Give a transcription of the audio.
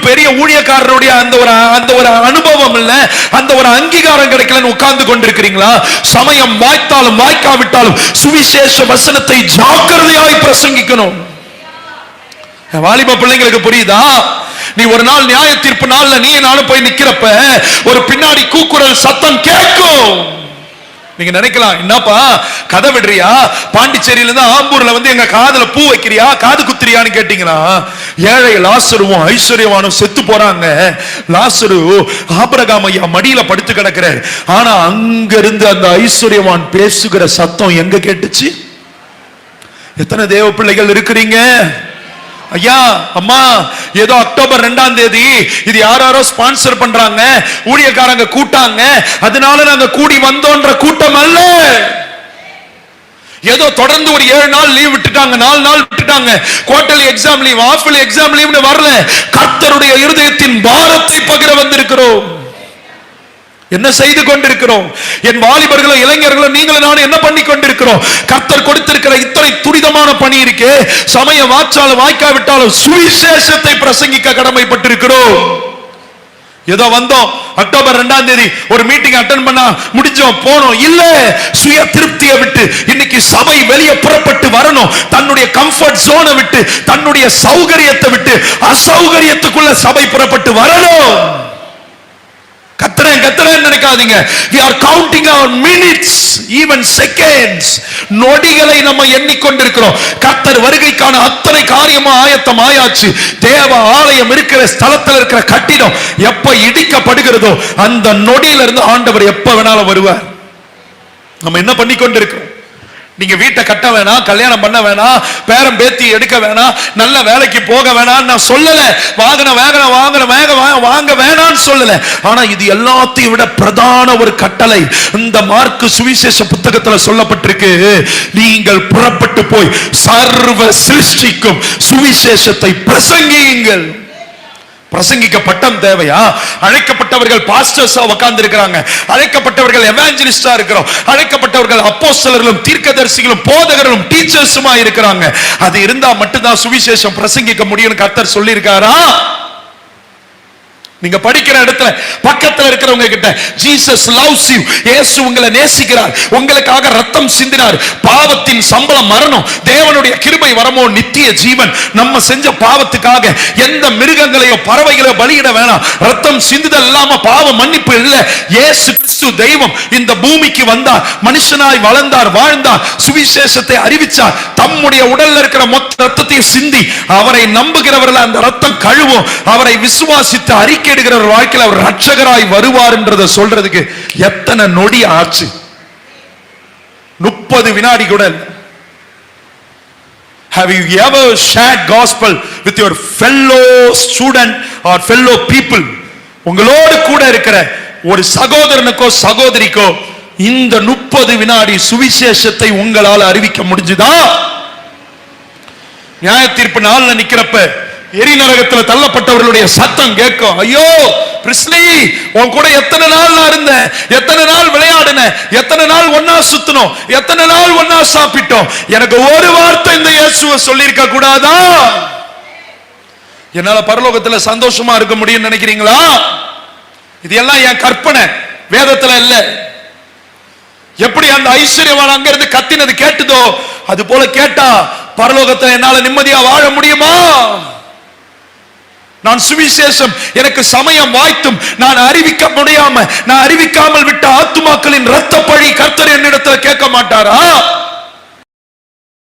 பெரிய ஊழியக்காரருடைய அந்த ஒரு அனுபவம் இல்ல, அந்த ஒரு அங்கீகாரம் கிடைக்கலன்னு உட்கார்ந்து கொண்டிருக்கிறீங்களா? சமயம் வாய்த்தாலும் வாய்க்காவிட்டாலும் சுவிசேஷ வசனத்தை ஜாக்கிரதையாய் பிரசங்கிக்கணும். வாலிப பிள்ளைங்களுக்கு புரியுதா? நீ ஒரு நாள் நியாய தீர்ப்பு நாள்ல நீ நானும் போய் நிக்கிறப்ப ஒரு பின்னாடி கூக்குரல் சத்தம் கேட்கும். நீங்க நினைக்கலாம், என்னப்பா கதை விடுறியா? பாண்டிச்சேரியில இருந்து ஆம்பூர்ல வந்து எங்க காதுல பூ வைக்கிறியா, காது குத்துறியான்னு கேட்டீங்கன்னா, ஏழை லாசருவும் ஐஸ்வர்யவானும் செத்து போறாங்க. லாசரு ஆபிரகாம் ஐயா மடியில படுத்து கிடக்கிறார். ஆனா அங்க இருந்து அந்த ஐஸ்வர்யவான் பேசுகிற சத்தம் எங்க கேட்டுச்சு? எத்தனை தேவ பிள்ளைகள் இருக்கிறீங்க? ஐயா அம்மா, ஏதோ அக்டோபர் 2ஆம் தேதி இது யாரோ ஸ்பான்சர் பண்றாங்க, ஊழியக்காரங்க கூட்டாங்க, அதனால நாங்க கூடி வந்தோன்ற கூட்டம் அல்ல. ஏதோ தொடர்ந்து ஒரு 7 நாள் லீவ் விட்டுட்டாங்க, 4 நாள் விட்டுட்டாங்க, quarterly exam leave, halfly exam லீவ்னு வரல. கர்த்தருடைய இருதயத்தின் பாரத்தை பகிர வந்திருக்கிறோம். என்ன செய்து கொண்டிருக்கிறோம்? என் வாலிபர்களும் இளைஞர்களும் நீங்களும் நானும் என்ன பண்ணி கொண்டிருக்கிறோம்? கர்த்தர் கொடுத்திருக்கிற இத்தனை துரிதமான பணி இருக்கு. சமயம் வாய்ச்சாலும் வாய்க்காவிட்டாலும் சுவிசேஷத்தை பிரசங்கிக்க கடமைப்பட்டிருக்கிறோம். ஏதோ வந்தோம், அக்டோபர் 2ஆம் தேதி ஒரு மீட்டிங் அட்டெண்ட் பண்ணா முடிஞ்சோம் போனோம் இல்ல. சுய திருப்தியை விட்டு இன்னைக்கு சபை வெளியே புறப்பட்டு வரணும். தன்னுடைய கம்ஃபர்ட் ஜோனை விட்டு, தன்னுடைய சௌகரியத்தை விட்டு அசௌகரியத்துக்குள்ள சபை புறப்பட்டு வரணும். கத்தரேன் நினைக்காதீங்க. We are counting our minutes, even seconds. நொடிகளை நம்ம எண்ணிக்கொண்டிருக்கிறோம். கர்த்தர் வருகைக்கான அத்தனை காரியமும் ஆயத்தம் ஆயாச்சு. தேவ ஆலயம் இருக்கிற ஸ்தலத்தில் இருக்கிற கட்டிடம் எப்ப இடிக்கப்படுகிறதோ அந்த நொடியில இருந்து ஆண்டவர் எப்ப வேணாலும் வருவார். நம்ம என்ன பண்ணி கொண்டிருக்கிறோம்? நீங்க வீட்டை கட்ட வேணாம், கல்யாணம் பண்ண வேணாம், பேரம் பேத்தி எடுக்க வேணாம், நல்ல வேலைக்கு போக வேணாம் நான் சொல்லல. வாங்க வேணான்னு சொல்லல. ஆனா இது எல்லாத்தையும் விட பிரதான ஒரு கட்டளை இந்த மார்க்கு சுவிசேஷ புத்தகத்துல சொல்லப்பட்டிருக்கு. நீங்கள் புறப்பட்டு போய் சர்வ சிருஷ்டிக்கும் சுவிசேஷத்தை பிரசங்கியுங்கள். பிரசங்கிக்க பட்டம் தேவையா? அழைக்கப்பட்டவர்கள் பாஸ்டர்ஸா உட்கார்ந்து இருக்கிறாங்க, அழைக்கப்பட்டவர்கள் எவாஞ்சலிஸ்டா இருக்கிறோம், அழைக்கப்பட்டவர்கள் அப்போஸ்தலர்களும் தீர்க்கதரிசிகளும் போதகர்களும் டீச்சர்ஸுமா இருக்கிறாங்க. அது இருந்தா மட்டும்தான் சுவிசேஷம் பிரசங்கிக்க முடியும்னு கர்த்தர் சொல்லி இருக்காரா? நீங்க படிக்கிற இடத்துல பக்கத்துல இருக்கிறவங்க கிட்ட ஜீசஸ் லவ்ஸ் யூ, இயேசு உங்களை நேசிக்கிறார், உங்களுக்காக ரத்தம் சிந்தினார், பாவத்தின் சம்பளம் மரணம், தேவனுடைய கிருபை வரமோ நித்திய ஜீவன். நம்ம செஞ்ச பாவத்துக்காக எந்த மிருகங்களையோ பறவைகளையோ பலியிட வேணாம். ரத்தம் சிந்துதல் இல்லாம பாவ மன்னிப்பு இல்ல. இயேசு கிறிஸ்து தெய்வம் இந்த பூமிக்கு வந்தார், மனுஷனாய் வளர்ந்தார், வாழ்ந்தார், சுவிசேஷத்தை அறிவிச்சார், தம்முடைய உடல்ல இருக்கிற மொத்த ரத்தத்தை சிந்தி அவரை நம்புகிறவர்கள் அந்த ரத்தம் கழுவும். அவரை விசுவாசித்து அறிக்கை எடுக்கிற வாழ்க்கையில் அவர் ரட்சகராய் வருவார் என்றதை சொல்றதுக்கு எத்தனை நொடி ஆச்சு? 30 வினாடி கூட. Have you ever shared gospel with your fellow student or fellow people? உங்களோடு கூட இருக்கிற ஒரு சகோதரனுக்கோ சகோதரிக்கோ இந்த 30 வினாடி சுவிசேஷத்தை உங்களால் அறிவிக்க முடிஞ்சுதா? நியாய தீர்ப்பு நாள்ல நிக்கிறப்ப எரி நரகத்தில் தள்ளப்பட்டவர்களுடைய சத்தம் கேட்கும். ஐயோ பிரிஸ்லி, உன் கூட எத்தனை நாள் நான் இருந்தேன், எத்தனை நாள் விளையாடினேன், எத்தனை நாள் ஒன்னா சுத்தணும், எத்தனை நாள் ஒன்னா சாப்பிட்டோம், எனக்கு ஒரு வார்த்தை இந்த இயேசுவை சொல்லியிருக்க கூடாதா? என்னால பரலோகத்துல சந்தோஷமா இருக்க முடியும்னு நினைக்கிறீங்களா? இது எல்லாம் என் கற்பனை, வேதத்துல இல்ல. எப்படி அந்த ஐஸ்வர்யவான் அங்க இருந்து கத்தினது கேட்டுதோ அது போல கேட்டா பரலோகத்துல என்னால நிம்மதியா வாழ முடியுமா? நான் சுவிசேஷம் எனக்கு சமயம் வாய்த்தும் நான் அறிவிக்க முடியாம, நான் அறிவிக்காமல் விட்ட ஆத்துமாக்களின் இரத்த பழி கர்த்தர் என்னிடத்துல கேட்க மாட்டாரா?